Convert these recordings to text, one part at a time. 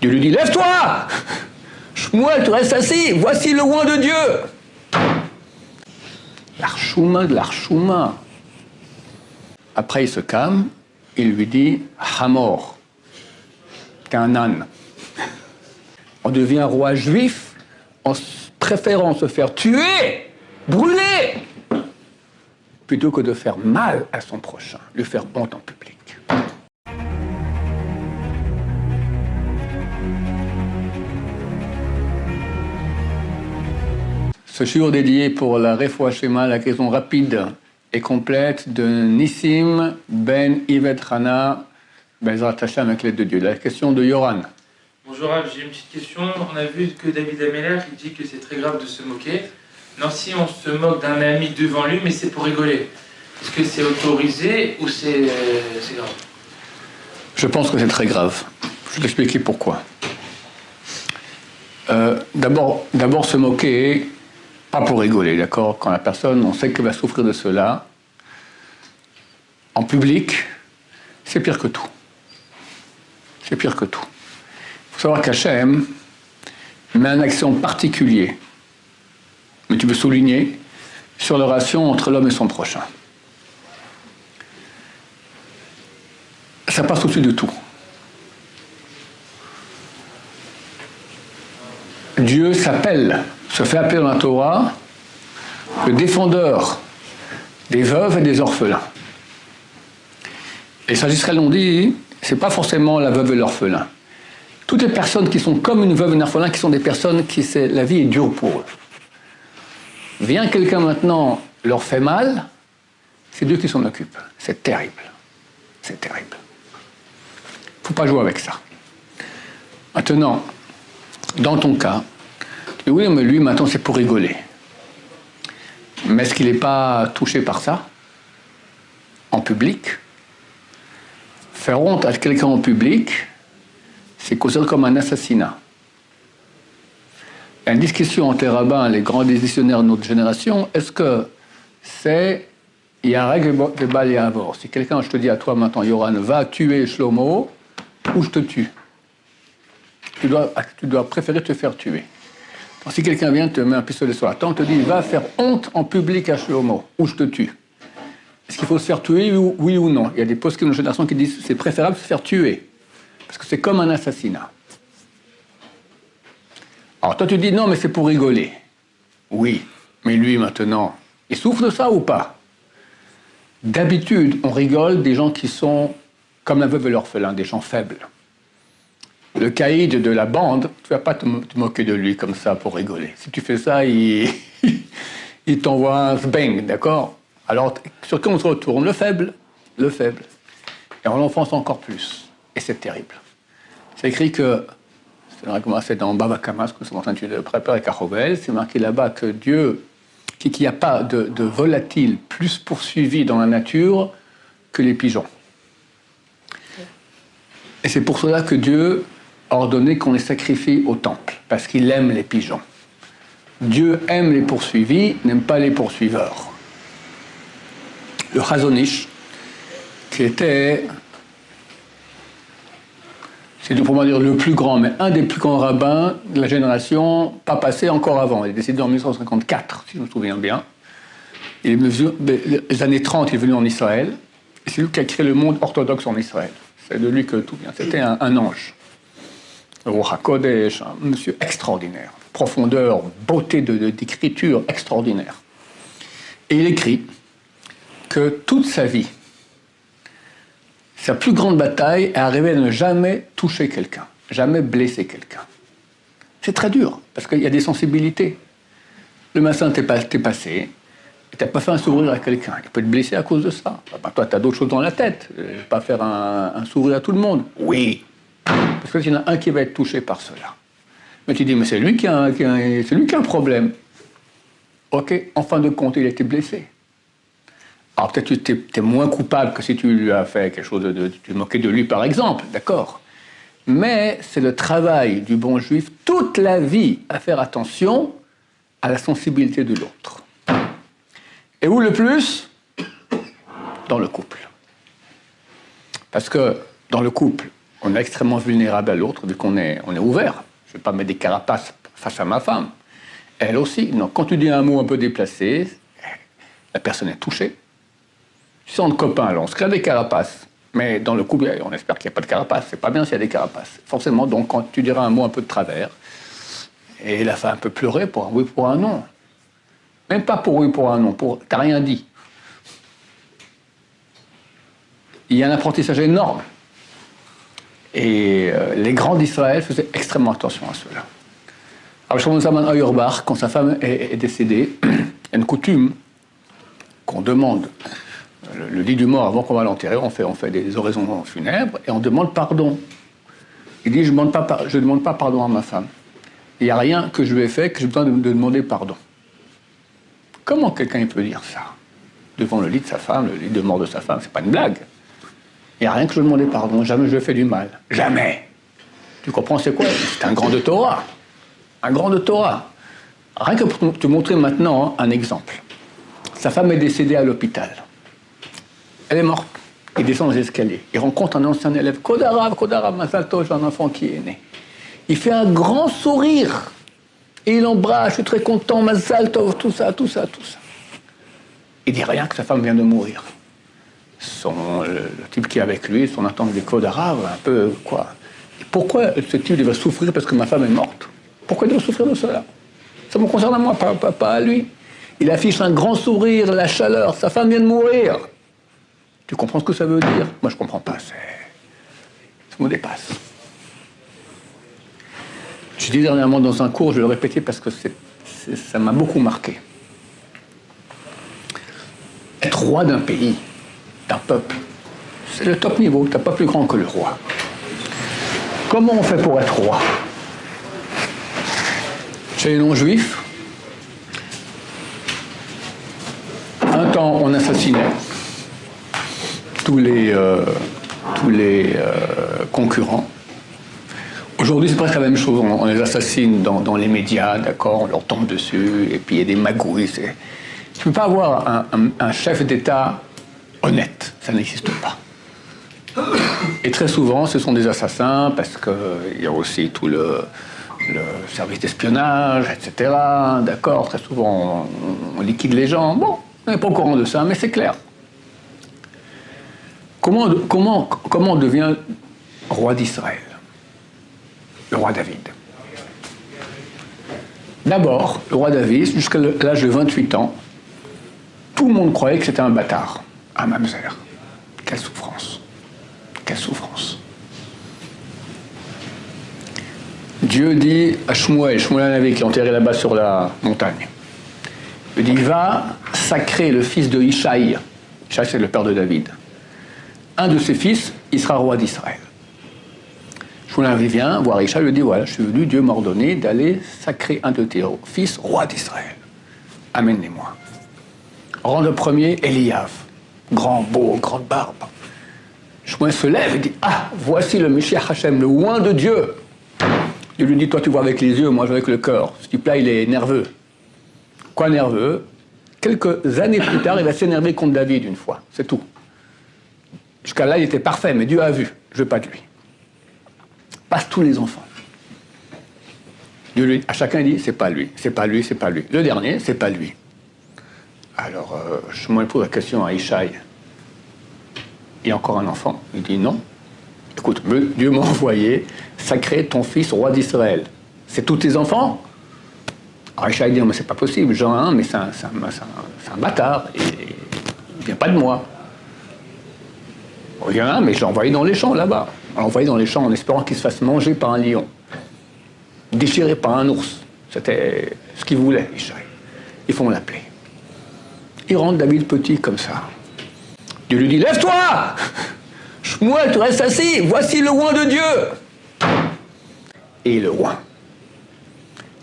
Dieu lui dit, lève-toi! Shmuel, tu restes assis, voici le oint de Dieu. L'archouma de l'archouma. Après, il se calme, il lui dit, Hamor, t'es un âne. On devient roi juif en préférant se faire tuer, brûler, plutôt que de faire mal à son prochain, lui faire honte en public. Ce shiur dédié pour la Refoua Shema, la guérison rapide et complète de Nissim Ben Yvette Hana, Bezrat Hashem avec l'aide de Dieu. La question de Yoran. Bonjour Rav, j'ai une petite question. On a vu que David Ameller il dit que c'est très grave de se moquer. Non, si on se moque d'un ami devant lui, mais c'est pour rigoler. Est-ce que c'est autorisé ou c'est grave? Je pense que c'est très grave. Je vais t'expliquer pourquoi. D'abord se moquer, pas pour rigoler, d'accord? Quand la personne, on sait qu'elle va souffrir de cela, en public, c'est pire que tout. C'est pire que tout. Il faut savoir qu'Hachem met un accent particulier, mais tu peux souligner, sur la relation entre l'homme et son prochain. Ça passe au-dessus de tout. Dieu se fait appeler dans la Torah le défendeur des veuves et des orphelins. Et ça, Israël l'ont dit, c'est pas forcément la veuve et l'orphelin. Toutes les personnes qui sont comme une veuve et un orphelin, qui sont des personnes qui, la vie est dure pour eux. Vient quelqu'un maintenant leur fait mal, c'est Dieu qui s'en occupe. C'est terrible. C'est terrible. Il ne faut pas jouer avec ça. Maintenant, dans ton cas, tu dis oui, mais lui, maintenant, c'est pour rigoler. Mais est-ce qu'il n'est pas touché par ça? En public? Faire honte à quelqu'un en public, c'est considéré comme un assassinat. Il y a une discussion entre les rabbins, les grands décisionnaires de notre génération, est-ce que c'est... Il y a un règle de Bal et Avor. Si quelqu'un, je te dis à toi maintenant, Yoran, va tuer Shlomo, ou je te tue. Tu dois préférer te faire tuer. Donc, si quelqu'un vient te met un pistolet sur la tempe, te dit, va faire honte en public à Shlomo, ou je te tue. Est-ce qu'il faut se faire tuer, oui ou non? Il y a des postes de notre génération qui disent, c'est préférable de se faire tuer. Parce que c'est comme un assassinat. Alors toi tu dis non mais c'est pour rigoler. Oui, mais lui maintenant, il souffre de ça ou pas? D'habitude, on rigole des gens qui sont comme la veuve et l'orphelin, des gens faibles. Le caïd de la bande, tu ne vas pas te moquer de lui comme ça pour rigoler. Si tu fais ça, il t'envoie un sbeng, d'accord? Alors sur qui on se retourne? Le faible. Le faible. Et on l'enfonce encore plus. Et c'est terrible. C'est écrit que, c'est dans Bava Kama, ce que c'est en train de préparer Kachovel, c'est marqué là-bas que Dieu, qu'il n'y a pas de volatile plus poursuivi dans la nature que les pigeons. Et c'est pour cela que Dieu a ordonné qu'on les sacrifie au temple, parce qu'il aime les pigeons. Dieu aime les poursuivis, n'aime pas les poursuiveurs. Le Chazon Ish, qui était... c'est pour moi dire le plus grand, mais un des plus grands rabbins de la génération, pas passé encore avant. Il est décédé en 1954, si je me souviens bien. Les années 30, il est venu en Israël. Et c'est lui qui a créé le monde orthodoxe en Israël. C'est de lui que tout vient. C'était un ange. Le Ruach HaKodesh, un monsieur extraordinaire. Profondeur, beauté d'écriture extraordinaire. Et il écrit que toute sa vie, sa plus grande bataille est arrivée à ne jamais toucher quelqu'un, jamais blesser quelqu'un. C'est très dur, parce qu'il y a des sensibilités. Le matin, t'es passé, et t'as pas fait un sourire à quelqu'un. Il peut te blesser à cause de ça. Ben, toi, t'as d'autres choses dans la tête. Je vais pas faire un sourire à tout le monde. Oui, parce qu'il y en a un qui va être touché par cela. Mais tu dis, mais c'est lui qui a un problème. Ok, en fin de compte, il a été blessé. Alors peut-être que tu es moins coupable que si tu lui as fait quelque chose tu moquais de lui par exemple, d'accord? Mais c'est le travail du bon juif toute la vie à faire attention à la sensibilité de l'autre. Et où le plus? Dans le couple. Parce que dans le couple, On est extrêmement vulnérable à l'autre, vu qu'on est ouvert. Je ne vais pas mettre des carapaces face à ma femme. Elle aussi. Donc, quand tu dis un mot un peu déplacé, la personne est touchée. Si on est copains, alors on se crée des carapaces. Mais dans le couple, on espère qu'il n'y a pas de carapaces. C'est pas bien s'il y a des carapaces. Forcément, donc, quand tu diras un mot un peu de travers, et la femme peut pleurer pour un oui, pour un non. Même pas pour oui, pour un non. T'as rien dit. Il y a un apprentissage énorme. Et les grands d'Israël faisaient extrêmement attention à cela. Alors, Shlomo Zalman Auerbach, quand sa femme est décédée, il y a une coutume qu'on demande le lit du mort avant qu'on va l'enterrer. On fait des oraisons funèbres et on demande pardon. Il dit, je ne demande pas pardon à ma femme. Il n'y a rien que je lui ai fait que j'ai besoin de demander pardon. Comment quelqu'un peut dire ça devant le lit de sa femme, le lit de mort de sa femme? C'est pas une blague. Il n'y a rien que je lui ai demandé pardon. Jamais je lui ai fait du mal. Jamais. Tu comprends c'est quoi? C'est un grand de Torah. Un grand de Torah. Rien que pour te montrer maintenant un exemple. Sa femme est décédée à l'hôpital. Elle est morte. Il descend les escaliers. Il rencontre un ancien élève. Kodarav, Mazal Tov, j'ai un enfant qui est né. Il fait un grand sourire. Et il l'embrasse. Je suis très content, Mazal Tov, tout ça. Il dit rien que sa femme vient de mourir. Le type qui est avec lui, son attente des Kodarav, un peu quoi. Et pourquoi ce type va souffrir parce que ma femme est morte? Pourquoi il doit souffrir de cela? Ça me concerne à moi, pas à lui. Il affiche un grand sourire, la chaleur. Sa femme vient de mourir. Tu comprends ce que ça veut dire? Moi, je ne comprends pas. Ça me dépasse. Je dis dernièrement dans un cours, je vais le répéter parce que ça m'a beaucoup marqué. Être roi d'un pays, d'un peuple, c'est le top niveau. Tu n'as pas plus grand que le roi. Comment on fait pour être roi? Chez les non-juifs, un temps, on assassinait tous les concurrents. Aujourd'hui, c'est presque la même chose. On les assassine dans les médias, d'accord, on leur tombe dessus, et puis il y a des magouilles. Tu ne peux pas avoir un chef d'État honnête. Ça n'existe pas. Et très souvent, ce sont des assassins, parce qu'il y a aussi tout le service d'espionnage, etc. D'accord, très souvent, on liquide les gens. Bon, on n'est pas au courant de ça, mais c'est clair. Comment on devient roi d'Israël? Le roi David. D'abord, le roi David, jusqu'à l'âge de 28 ans, tout le monde croyait que c'était un bâtard, un mamzer. Quelle souffrance. Quelle souffrance. Dieu dit à Shmuel Navi, qui est enterré là-bas sur la montagne, il dit, va sacrer le fils de Ishaï. Ishaï, c'est le père de David. Un de ses fils, il sera roi d'Israël. Shmuel Navi vient voir Ishaï, il lui dit, voilà, je suis venu, Dieu m'a ordonné d'aller sacrer un de tes fils, roi d'Israël. Amène-les-moi. Rang le premier, Eliav. Grand, beau, grande barbe. Shmuel se lève et dit, ah, voici le Meshiach Hashem, le oint de Dieu. Il lui dit, toi tu vois avec les yeux, moi je vois avec le cœur. Ce type-là, il est nerveux. Quoi nerveux? Quelques années plus tard, il va s'énerver contre David une fois. C'est tout. Jusqu'à là, il était parfait, mais Dieu a vu. Je veux pas de lui. Passe tous les enfants. Dieu lui, à chacun, il dit, c'est pas lui, c'est pas lui, c'est pas lui. Le dernier, c'est pas lui. Alors, je me pose la question à Ishaï. Il y a encore un enfant? Il dit non. Écoute, Dieu m'a envoyé sacrer ton fils roi d'Israël. C'est tous tes enfants? Alors Ishaï dit, mais c'est pas possible, Jean 1, mais c'est un bâtard, et il ne vient pas de moi. Il y en a un, mais je l'ai envoyé dans les champs là-bas. On l'a envoyé dans les champs en espérant qu'il se fasse manger par un lion, déchiré par un ours. C'était ce qu'il voulait, Ishaï. Ils font l'appeler. Il rentre David petit comme ça. Dieu lui dit, lève-toi! Shmuel, tu restes assis, voici le oint de Dieu. Et le oint,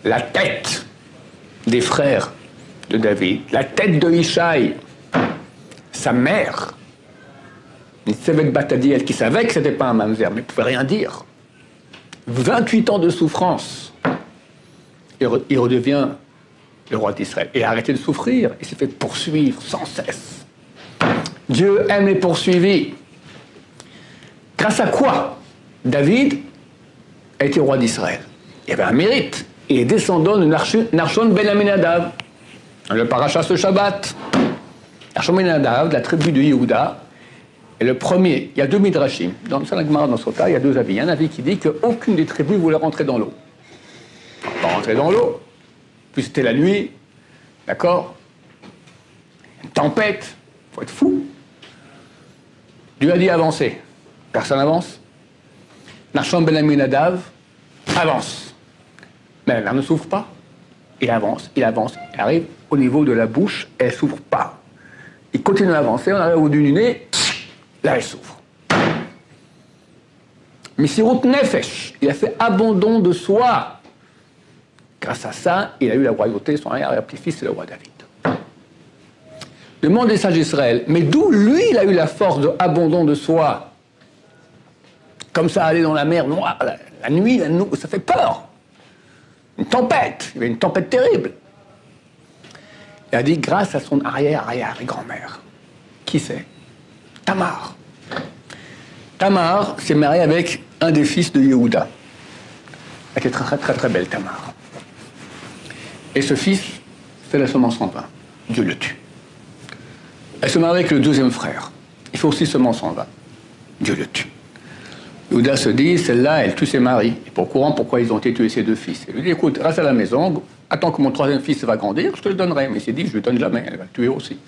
la tête des frères de David, la tête de Ishaï, sa mère, Nitzevet Batadiel, qui savait que ce n'était pas un mamzer, mais ne pouvait rien dire. 28 ans de souffrance. Il redevient le roi d'Israël. Et a arrêté de souffrir, il s'est fait poursuivre sans cesse. Dieu aime les poursuivis. Grâce à quoi? David a été roi d'Israël. Il avait un mérite. Il est descendant de Nachshon ben Aminadav. Le paracha ce Shabbat. Nachshon ben Aminadav, de la tribu de Yehuda, est le premier. Il y a deux midrashim. Dans le Gemara, dans ce cas, il y a deux avis. Il y a un avis qui dit qu'aucune des tribus voulait rentrer dans l'eau. Pas rentrer dans l'eau. Puis c'était la nuit. D'accord? Une tempête. Il faut être fou. Dieu a dit avancer. Personne n'avance. Nachshon ben Aminadav avance. Mais la mer ne s'ouvre pas. Il avance, il avance. Il arrive au niveau de la bouche, elle ne s'ouvre pas. Il continue à avancer, on arrive au bout du nez, là elle s'ouvre. Messirut Nefesh, il a fait abandon de soi. Grâce à ça, il a eu la royauté, son arrière-petit-fils, c'est le roi David. Demande des sages d'Israël, mais d'où lui, il a eu la force de abandon de soi? Comme ça, aller dans la mer noire, la nuit, ça fait peur. Une tempête, il y avait une tempête terrible. Il a dit grâce à son arrière-grand-mère. Qui c'est? Tamar. Tamar s'est mariée avec un des fils de Yehuda. Elle était très, très, très belle, Tamar. Et ce fils fait la semence en vain. Dieu le tue. Elle se marie avec le deuxième frère. Il fait aussi semence en vain. Dieu le tue. Yehuda se dit, celle-là, elle tue ses maris. Il n'est pas au courant pourquoi ils ont été tués ses deux fils. Il lui dit, écoute, reste à la maison, attends que mon troisième fils va grandir, je te le donnerai. Mais il s'est dit, je ne le donne jamais, elle va le tuer aussi.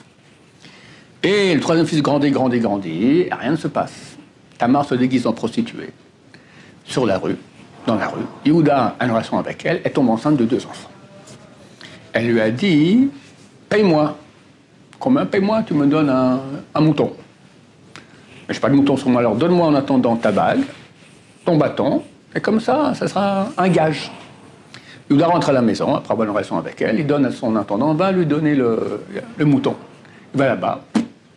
Et le troisième fils grandit, et rien ne se passe. Tamar se déguise en prostituée, sur la rue, dans la rue. Yehuda a une relation avec elle, elle tombe enceinte de 2 enfants. Elle lui a dit, paye-moi. Combien paye-moi? Tu me donnes un mouton. Mais je n'ai pas de mouton sur moi, alors donne-moi en attendant ta bague, ton bâton, et comme ça, ça sera un gage. Yehuda rentre à la maison, après avoir une relation avec elle, il donne à son intendant, va lui donner le mouton. Il va là-bas,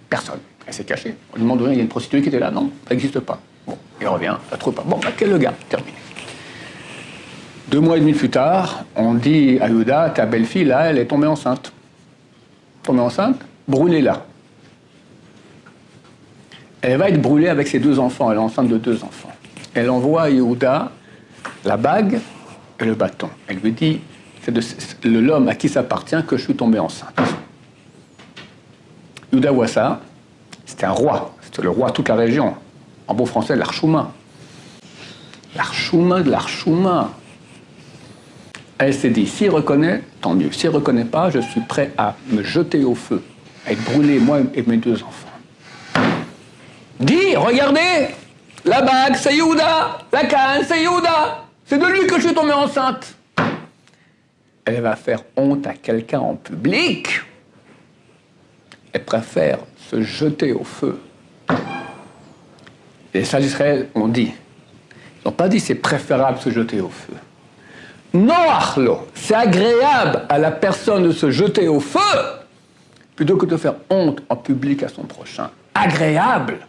personne. Elle s'est cachée. On lui demande, il y a une prostituée qui était là, non, ça n'existe pas. Bon, il revient, ça ne trouve pas. Bon, quel le gars, terminé. 2 mois et demi plus tard, on dit à Yehuda, ta belle-fille, là, elle est tombée enceinte. Tombée enceinte, brûlez-la. Elle va être brûlée avec ses 2 enfants. Elle est enceinte de 2 enfants. Elle envoie à Yehuda la bague et le bâton. Elle lui dit, c'est de l'homme à qui ça appartient que je suis tombée enceinte. Yehuda voit ça. C'était un roi. C'était le roi de toute la région. En beau français, l'Archouma. L'Archouma de l'Archouma. Elle s'est dit, s'il reconnaît, tant mieux. S'il ne reconnaît pas, je suis prêt à me jeter au feu, à être brûlé, moi et mes 2 enfants. Dis, regardez, la bague, c'est Yehuda, la canne, c'est Yehuda, c'est de lui que je suis tombée enceinte. Elle va faire honte à quelqu'un en public. Elle préfère se jeter au feu. Les sages d'Israël ont dit, ils n'ont pas dit c'est préférable de se jeter au feu. Non, Arlo, c'est agréable à la personne de se jeter au feu plutôt que de faire honte en public à son prochain. Agréable.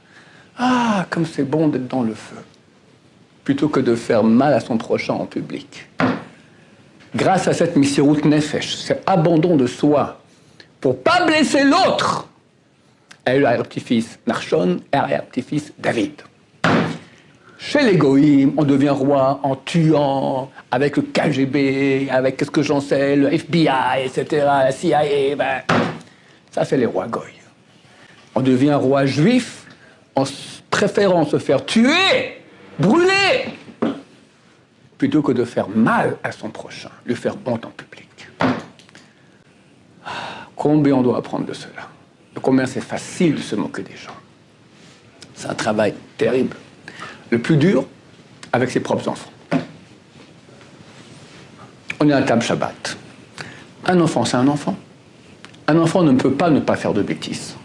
Ah, comme c'est bon d'être dans le feu, plutôt que de faire mal à son prochain en public. Grâce à cette Messirut Nefesh, cet abandon de soi, pour pas blesser l'autre, elle a eu l'arrière-petit-fils Nachshon et l'arrière-petit-fils David. Chez les Goïm, on devient roi en tuant, avec le KGB, avec qu'est-ce que j'en sais, le FBI, etc., la CIA, ben, ça c'est les rois Goïm. On devient roi juif en préférant se faire tuer, brûler, plutôt que de faire mal à son prochain, lui faire honte en public. Combien on doit apprendre de cela? Combien c'est facile de se moquer des gens? C'est un travail terrible. Le plus dur, avec ses propres enfants. On est à la table Shabbat. Un enfant, c'est un enfant. Un enfant ne peut pas ne pas faire de bêtises.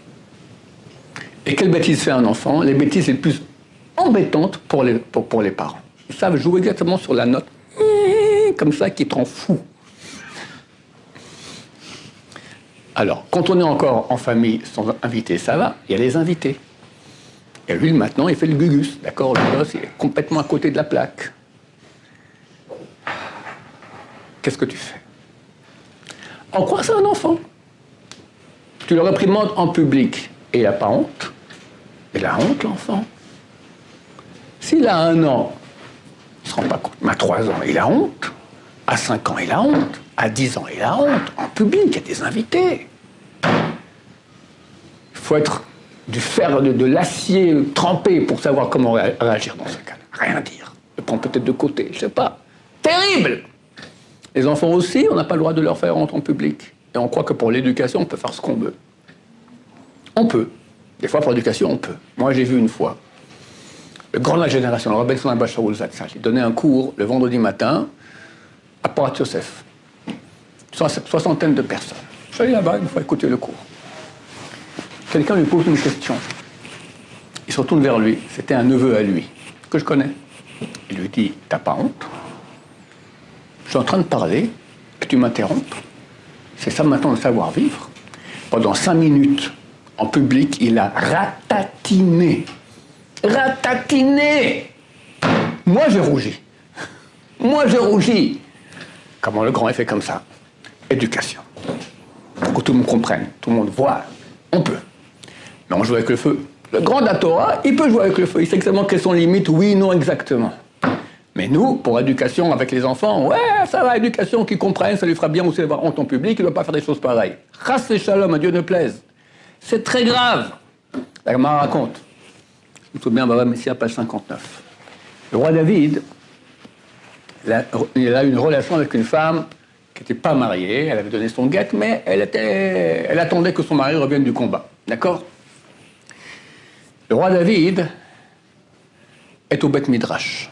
Et quelle bêtise fait un enfant? Les bêtises les plus embêtantes pour les parents. Ils savent jouer exactement sur la note, comme ça, qui te rend fou. Alors, quand on est encore en famille sans invité, ça va, il y a les invités. Et lui, maintenant, il fait le gugus, d'accord? Le gosse, il est complètement à côté de la plaque. Qu'est-ce que tu fais? En quoi c'est un enfant? Tu le réprimandes en public et il n'a pas honte. Il a honte, l'enfant. S'il il a 1 an, il ne se rend pas compte. Mais à 3 ans, il a honte. À 5 ans, il a honte. À 10 ans, il a honte. En public, il y a des invités. Il faut être du fer, de l'acier trempé pour savoir comment réagir dans ce cas. Rien dire. Le prendre peut-être de côté, je ne sais pas. Terrible! Les enfants aussi, on n'a pas le droit de leur faire honte en public. Et on croit que pour l'éducation, on peut faire ce qu'on veut. On peut. Des fois, pour l'éducation, on peut. Moi, j'ai vu une fois le grand de la génération, le Rabbi Solomon Shaul Zatzal, il donnait un cours le vendredi matin à Porat Yosef. Une soixantaine de personnes. Je suis allé là-bas une fois écouter le cours. Quelqu'un lui pose une question. Il se retourne vers lui. C'était un neveu à lui, que je connais. Il lui dit, t'as pas honte? Je suis en train de parler et tu m'interromps. C'est ça maintenant le savoir-vivre. Pendant 5 minutes, en public, il a ratatiné. Ratatiné! Moi, j'ai rougi. Moi, j'ai rougi. Comment le grand est fait comme ça? Éducation. Pour que tout le monde comprenne, tout le monde voit. On peut. Mais on joue avec le feu. Le grand de la Torah, il peut jouer avec le feu. Il sait exactement quelles sont les limites, oui, non, exactement. Mais nous, pour éducation avec les enfants, ouais, ça va, éducation, qu'ils comprennent, ça lui fera bien aussi d'avoir honte en public, il ne doit pas faire des choses pareilles. Chas et shalom, à Dieu ne plaise. C'est très grave. La Gemara raconte. Je me souviens, Baba Messia, page 59. Le roi David, il a eu une relation avec une femme qui n'était pas mariée, elle avait donné son guet, mais elle attendait que son mari revienne du combat. D'accord? Le roi David est au Beth Midrash.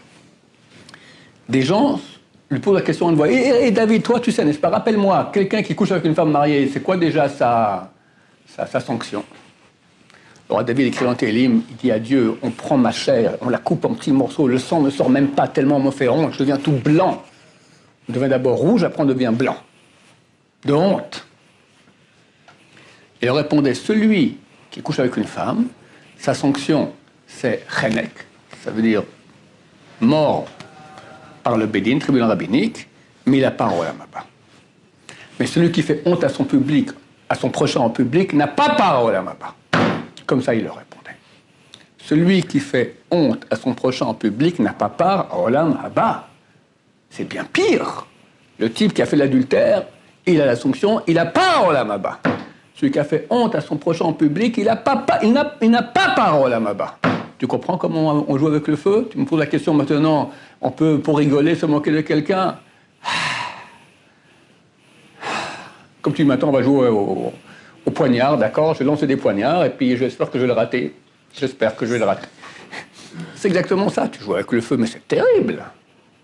Des gens lui posent la question une fois. Et David, toi, tu sais, n'est-ce pas? Rappelle-moi, quelqu'un qui couche avec une femme mariée, c'est quoi déjà sa sanction? Le roi David écrit dans Télim, il dit à Dieu, on prend ma chair, on la coupe en petits morceaux, le sang ne sort même pas tellement on me fait honte, je deviens tout blanc. Je deviens d'abord rouge, après on devient blanc. De honte. Il répondait, celui qui couche avec une femme, sa sanction, c'est chenek, ça veut dire mort par le Bédin, tribunal rabbinique, mais il n'a pas Olam Haba. Mais celui qui fait honte à son public, à son prochain en public, n'a pas part Olam Haba. Comme ça, il leur répondait. Celui qui fait honte à son prochain en public n'a pas part Olam Haba. C'est bien pire. Le type qui a fait l'adultère, il a la sanction, il n'a pas Olam Haba. Celui qui a fait honte à son prochain en public, il n'a pas part Olam Haba. Tu comprends comment on joue avec le feu? Tu me poses la question maintenant, on peut, pour rigoler, se moquer de quelqu'un. Comme tu dis maintenant, on va jouer au poignard, d'accord? Je lance des poignards et puis j'espère que je vais le rater. J'espère que je vais le rater. C'est exactement ça, tu joues avec le feu, mais c'est terrible.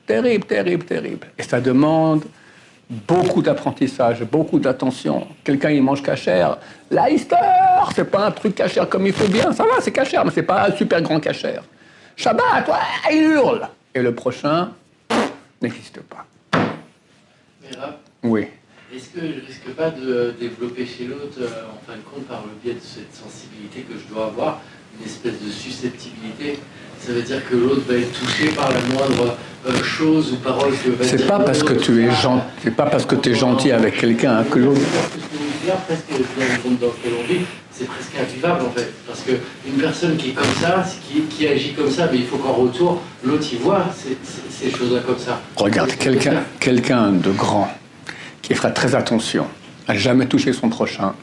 Terrible, terrible, terrible. Et ça demande beaucoup d'apprentissage, beaucoup d'attention. Quelqu'un, il mange cachère. La histoire, c'est pas un truc cachère comme il faut bien. Ça va, c'est cachère, mais c'est pas un super grand cachère. Shabbat, ouais, il hurle. Et le prochain n'existe pas. Mais Rav, oui. est-ce que je risque pas de développer chez l'autre, en fin de compte, par le biais de cette sensibilité que je dois avoir, une espèce de susceptibilité? Ça veut dire que l'autre va être touché par la moindre chose ou parole que va dire. C'est pas parce que tu es gentil, c'est pas parce que tu es gentil avec quelqu'un que l'autre. Presque dans le monde dans lequel on vit, c'est presque invivable en fait, parce que une personne qui est comme ça, qui agit comme ça, mais il faut qu'en retour l'autre y voit ces choses-là comme ça. Regarde, quelqu'un de grand qui fera très attention à jamais toucher son prochain.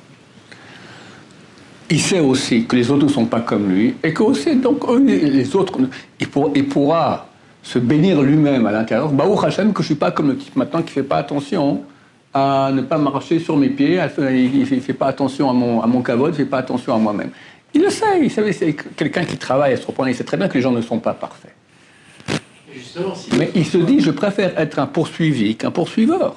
Il sait aussi que les autres ne sont pas comme lui, et que aussi, donc, les autres, il pourra se bénir lui-même à l'intérieur. Baruch Hashem, que je ne suis pas comme le type maintenant qui ne fait pas attention à ne pas marcher sur mes pieds, il ne fait pas attention à mon kavod, il ne fait pas attention à moi-même. Il le sait, il sait, c'est quelqu'un qui travaille à se reprendre, il sait très bien que les gens ne sont pas parfaits. Mais il se dit, je préfère être un poursuivi qu'un poursuiveur.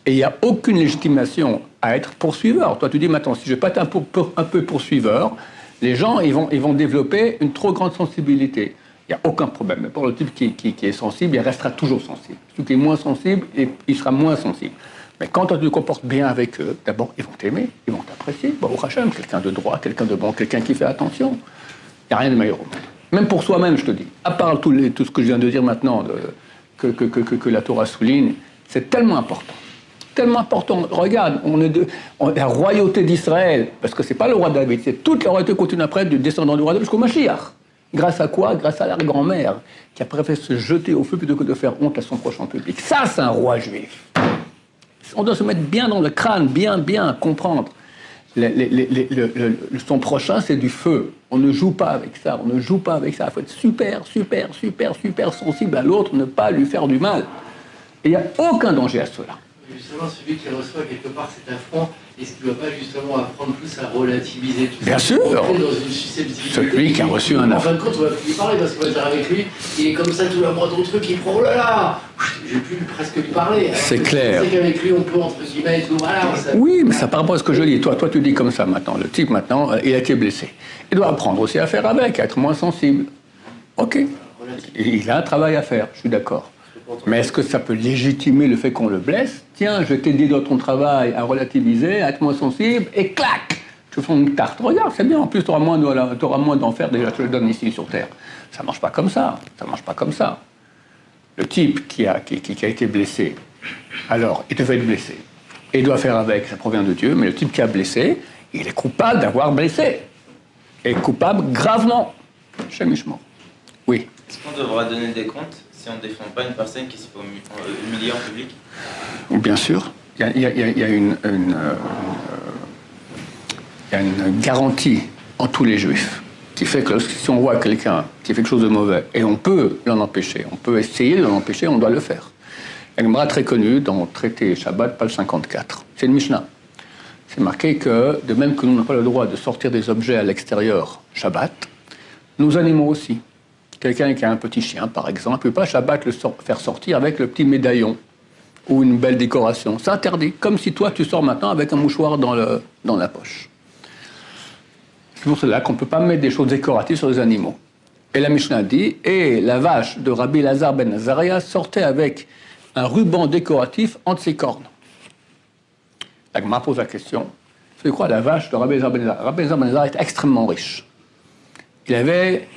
Et il n'y a aucune légitimation à être poursuiveur. Toi, tu dis, maintenant, si je ne vais pas être un peu poursuiveur, les gens, ils vont développer une trop grande sensibilité. Il n'y a aucun problème. Mais pour le type qui est sensible, il restera toujours sensible. Celui qui est moins sensible, il sera moins sensible. Mais quand tu te comportes bien avec eux, d'abord, ils vont t'aimer, ils vont t'apprécier. Baruch Hashem, quelqu'un de droit, quelqu'un de bon, quelqu'un qui fait attention. Il n'y a rien de meilleur au monde. Même pour soi-même, je te dis. À part tout ce que je viens de dire maintenant, que la Torah souligne, c'est tellement important. Tellement important. Regarde, la royauté d'Israël, parce que c'est pas le roi David, c'est toute la royauté continue après, du descendant du roi David jusqu'au Mashiach. Grâce à quoi? Grâce à la grand-mère, qui a préféré se jeter au feu plutôt que de faire honte à son prochain public. Ça, c'est un roi juif. On doit se mettre bien dans le crâne, bien comprendre. Son prochain, c'est du feu. On ne joue pas avec ça, on ne joue pas avec ça. Il faut être super sensible à l'autre, ne pas lui faire du mal. Et il n'y a aucun danger à cela. Justement, celui qui reçoit quelque part cet affront, est-ce qu'il ne doit pas justement apprendre plus à relativiser tout ça? Bien sûr. Dans une susceptibilité. Celui qui a reçu un affront. En fin de compte, on va plus lui parler parce qu'on va dire avec lui, il est comme ça, tout le moindre truc, il prend, oh là là, je vais plus presque lui parler. C'est clair. C'est qu'avec lui, on peut, entre guillemets, tout, voilà. Oui, mais ça par rapport à ce que je dis. Toi, tu dis comme ça maintenant. Le type, maintenant, il a été blessé. Il doit apprendre aussi à faire avec, à être moins sensible. Ok. Il a un travail à faire, je suis d'accord. Mais est-ce que ça peut légitimer le fait qu'on le blesse? Tiens, je t'ai dit dans ton travail à relativiser, à être moins sensible, et clac, tu fais une tarte. Regarde, c'est bien, en plus tu auras moins d'enfer, déjà je te le donne ici sur Terre. Ça ne marche pas comme ça, Le type qui a été blessé, alors il devait être blessé. Et il doit faire avec, ça provient de Dieu, mais le type qui a blessé, il est coupable d'avoir blessé. Et coupable gravement. Chemichement. Oui. Est-ce qu'on devra donner des comptes si on ne défend pas une personne qui se fait humilier en public? Bien sûr. Il y a une garantie en tous les juifs qui fait que si on voit quelqu'un qui fait quelque chose de mauvais, et on peut l'en empêcher, on peut essayer de l'en empêcher, on doit le faire. Il y a une Gemara très connue dans le traité Shabbat, page 54. C'est une Mishnah. C'est marqué que, de même que nous n'avons pas le droit de sortir des objets à l'extérieur Shabbat, nos animaux aussi. Quelqu'un qui a un petit chien, par exemple, ne peut pas Shabbat faire sortir avec le petit médaillon ou une belle décoration. C'est interdit. Comme si toi, tu sors maintenant avec un mouchoir dans la poche. C'est pour cela qu'on ne peut pas mettre des choses décoratives sur les animaux. Et la Mishnah dit, et la vache de Rabbi Lazar ben Azaria sortait avec un ruban décoratif entre ses cornes. La Gemara pose la question, c'est quoi la vache de Rabbi Lazar ben Azaria? Rabbi Lazar ben Azaria était extrêmement riche. Il avait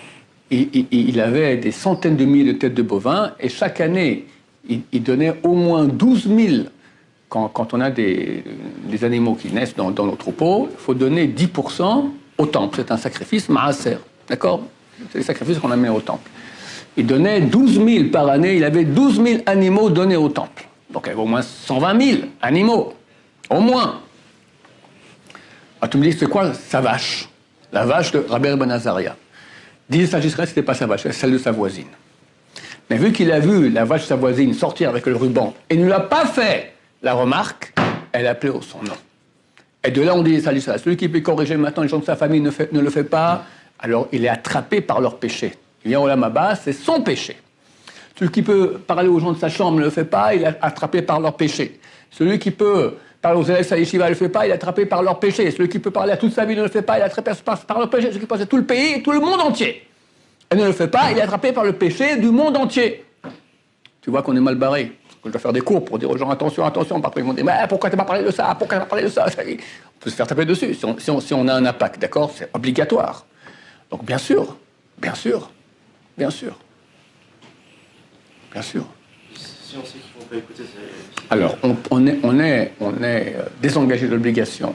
des centaines de milliers de têtes de bovins, et chaque année, il donnait au moins 12 000. Quand on a des animaux qui naissent dans nos troupeaux, il faut donner 10% au temple. C'est un sacrifice maaser. D'accord? C'est les sacrifices qu'on amène au temple. Il donnait 12 000 par année. Il avait 12 000 animaux donnés au temple. Donc il y avait au moins 120 000 animaux. Au moins. Alors tu me dis, c'est quoi sa vache? La vache de Rabbi ben Azaria. Disait Sage Israël, ce n'était pas sa vache, c'est celle de sa voisine. Mais vu qu'il a vu la vache de sa voisine sortir avec le ruban et ne lui a pas fait la remarque, elle a appelé son nom. Et de là, on dit Sage Israël, celui qui peut corriger maintenant les gens de sa famille ne le fait pas, alors il est attrapé par leur péché. Il vient au Olam Haba, c'est son péché. Celui qui peut parler aux gens de sa chambre ne le fait pas, il est attrapé par leur péché. Celui qui peut parler aux élèves de sa yeshiva ne le fait pas, il est attrapé par leur péché. Celui qui peut parler à toute sa vie ne le fait pas, il est attrapé par leur péché. Celui qui passe à tout le pays et tout le monde entier. Elle ne le fait pas, il est attrapé par le péché du monde entier. Tu vois qu'on est mal barré. Je dois faire des cours pour dire aux gens attention. Parfois ils vont dire mais pourquoi tu n'as pas parlé de ça? On peut se faire taper dessus si on a un impact, d'accord? C'est obligatoire. Donc bien sûr. Si on sait qu'ils ne vont pas écouter, c'est... Alors, on est désengagé de l'obligation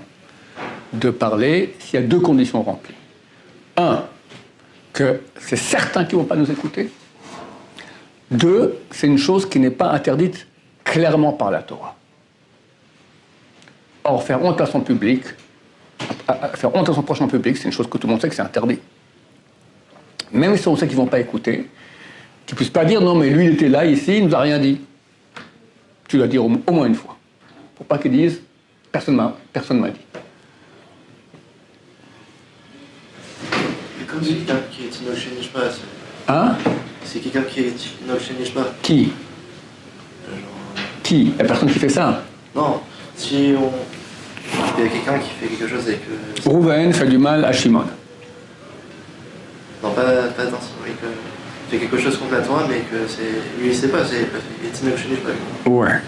de parler s'il y a deux conditions remplies. Un, que c'est certain qu'ils ne vont pas nous écouter. Deux, c'est une chose qui n'est pas interdite clairement par la Torah. Or, faire honte à son public, faire honte à son prochain public, c'est une chose que tout le monde sait que c'est interdit. Même si on sait qu'ils ne vont pas écouter, qu'ils ne puissent pas dire non, mais lui, il était là, ici, il ne nous a rien dit. Tu dois dire au moins une fois. Pour pas qu'ils disent personne m'a dit. Et comme c'est quelqu'un qui est Tinoche Nishma, Hein? C'est quelqu'un qui est Tinoche Nishma. Qui? Qui? La personne qui fait ça? Non, si il y a quelqu'un qui fait quelque chose avec... Rouven fait du mal à Shimon. Non, pas attention, oui, que fait quelque chose contre la Torah, mais que c'est... Lui, il sait pas, c'est Tinoche Nishma. Ouais.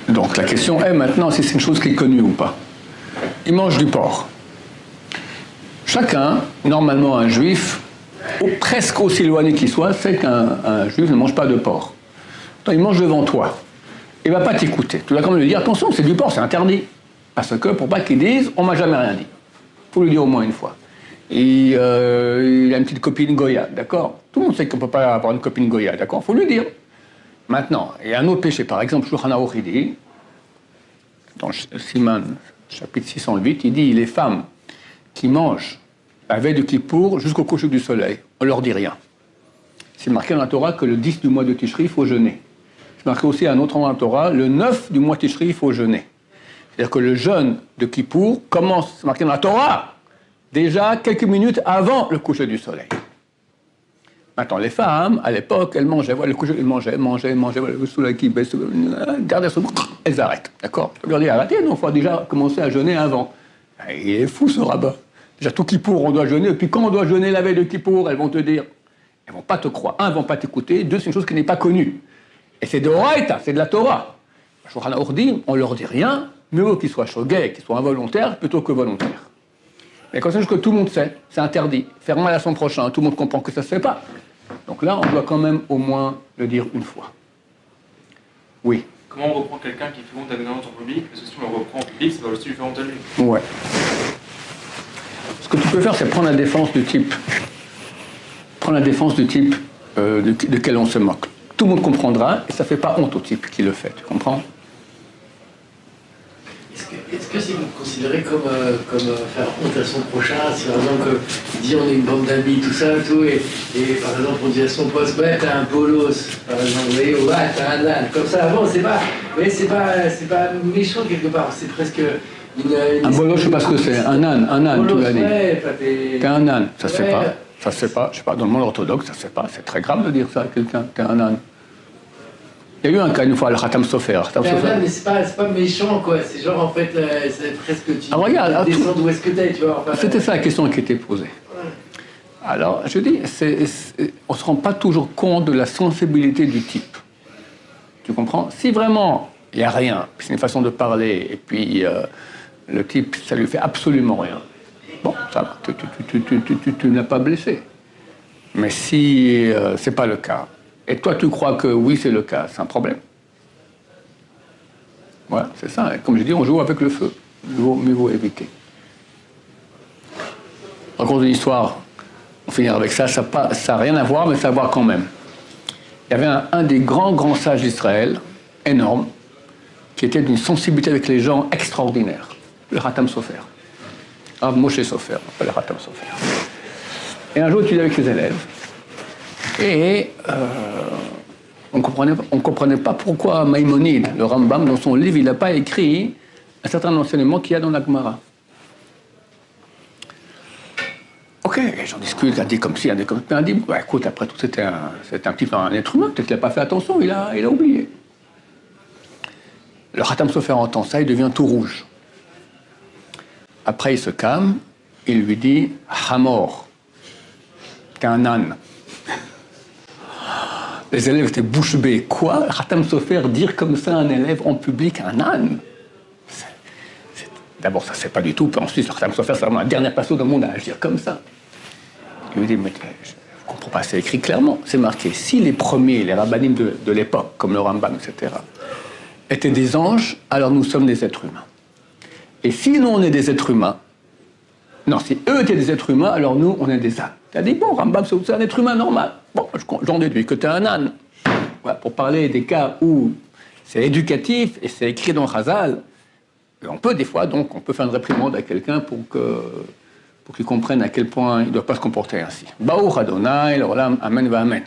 Donc la question est maintenant si c'est une chose qui est connue ou pas. Il mange du porc. Chacun, normalement un juif, presque aussi éloigné qu'il soit, sait qu'un juif ne mange pas de porc. Donc, il mange devant toi. Il ne va pas t'écouter. Tu vas quand même lui dire attention, c'est du porc, c'est interdit. Parce que pour pas qu'il dise on m'a jamais rien dit. Il faut lui dire au moins une fois. il a une petite copine Goya, d'accord? Tout le monde sait qu'on ne peut pas avoir une copine Goya, d'accord? Il faut lui dire. Maintenant, il y a un autre péché, par exemple, Shulchan Aruch, il dit, dans Siman, chapitre 608, il dit les femmes qui mangent la veille de Kippour jusqu'au coucher du soleil, on leur dit rien. C'est marqué dans la Torah que le 10 du mois de Tishri, il faut jeûner. C'est marqué aussi à un autre endroit dans la Torah, le 9 du mois de Tishri, il faut jeûner. C'est-à-dire que le jeûne de Kippour commence, c'est marqué dans la Torah, déjà quelques minutes avant le coucher du soleil. Maintenant, les femmes, à l'époque, elles mangeaient, voilà, le coucher, elles mangeaient, voilà, le soleil qui baisse, dernière seconde, elles arrêtent, d'accord? On leur dit arrêtez, non, il faut déjà commencer à jeûner avant. Il est fou ce rabbin. Déjà tout Kippour, on doit jeûner, et puis quand on doit jeûner la veille de Kippour, elles vont te dire, elles vont pas te croire, un, elles vont pas t'écouter, deux, c'est une chose qui n'est pas connue. Et c'est de Horaïta, c'est de la Torah. Shulchan Aruch dit, on leur dit rien, mieux vaut qu'ils soient chogués, qu'ils soient involontaires, plutôt que volontaires. Mais comme ça, que tout le monde sait, c'est interdit. Faire mal à son prochain, tout le monde comprend que ça ne se fait pas. Donc là, on doit quand même au moins le dire une fois. Oui. Comment on reprend quelqu'un qui fait honte à quelqu'un en public? Parce que si on le reprend en public, ça va aussi lui faire honte à lui. Ouais. Ce que tu peux faire, c'est prendre la défense du type. Prendre la défense du type de quel on se moque. Tout le monde comprendra et ça ne fait pas honte au type qui le fait. Tu comprends? Est-ce que c'est considéré comme faire honte à son prochain? Si par exemple, il dit on est une bande d'amis, tout ça, tout, et par exemple on dit à son pote, ouais, t'as un bolos, par exemple, vous voyez, ouais, t'as un âne. Comme ça, avant, c'est pas méchant quelque part, c'est presque un bolos, je sais pas ce que c'est. Un âne, tu l'as dit. Ouais, t'es un âne, ça se fait ouais. pas. Ça se fait pas, je sais pas, dans le monde orthodoxe, ça se fait pas. C'est très grave de dire ça à quelqu'un, t'es un âne. Il y a eu un cas une fois, le Khatam Sofer. Mais c'est pas méchant, quoi. C'est genre, en fait, c'est presque... Tu descends d'où est-ce que t'es, tu vois. Enfin, c'était ça la question qui était posée. Ouais. Alors, je dis, on ne se rend pas toujours compte de la sensibilité du type. Tu comprends? Si vraiment, il n'y a rien, c'est une façon de parler, et puis le type, ça lui fait absolument rien. Bon, ça va, tu ne l'as pas blessé. Mais si ce n'est pas le cas, et toi tu crois que oui c'est le cas, c'est un problème. Voilà, c'est ça. Et comme je dis, on joue avec le feu. Mieux vaut éviter. Je raconte une histoire, on finira avec ça, ça n'a rien à voir, mais ça a à voir quand même. Il y avait un des grands sages d'Israël, énorme, qui était d'une sensibilité avec les gens extraordinaire, le Khatam Sofer. Rav Moshe Sofer, pas le Khatam Sofer. Et un jour, il étudiait avec ses élèves, et on comprenait pas pourquoi Maïmonide, le Rambam, dans son livre, il n'a pas écrit un certain enseignement qu'il y a dans la Gemara. Ok, les gens discutent, un dit comme ci, un dit comme ça, un dit, bah, écoute, après tout, c'était un petit peu un être humain, peut-être qu'il n'a pas fait attention, il a oublié. Le Khatam Sofer entend ça, il devient tout rouge. Après, il se calme, il lui dit, Hamor, t'es un âne. Les élèves étaient bouche bée. Quoi? Khatam Sofer dire comme ça à un élève en public, un âne? D'abord, ça ne se fait pas du tout. Puis ensuite, le Khatam Sofer, c'est vraiment la dernière personne dans le monde à agir comme ça. Il lui dit, mais je ne comprends pas, c'est écrit clairement. C'est marqué, si les premiers, les rabbinim de l'époque, comme le Rambam, etc., étaient des anges, alors nous sommes des êtres humains. Et si nous, on est des êtres humains, non, si eux étaient des êtres humains, alors nous, on est des ânes. Tu as dit, bon, Rambam, c'est un être humain normal. Bon, j'en déduis que tu es un âne. Voilà, pour parler des cas où c'est éducatif et c'est écrit dans Chazal, on peut des fois, donc, on peut faire une réprimande à quelqu'un pour qu'il comprenne à quel point il ne doit pas se comporter ainsi. Baruch Adonai, l'olam, amen va amen.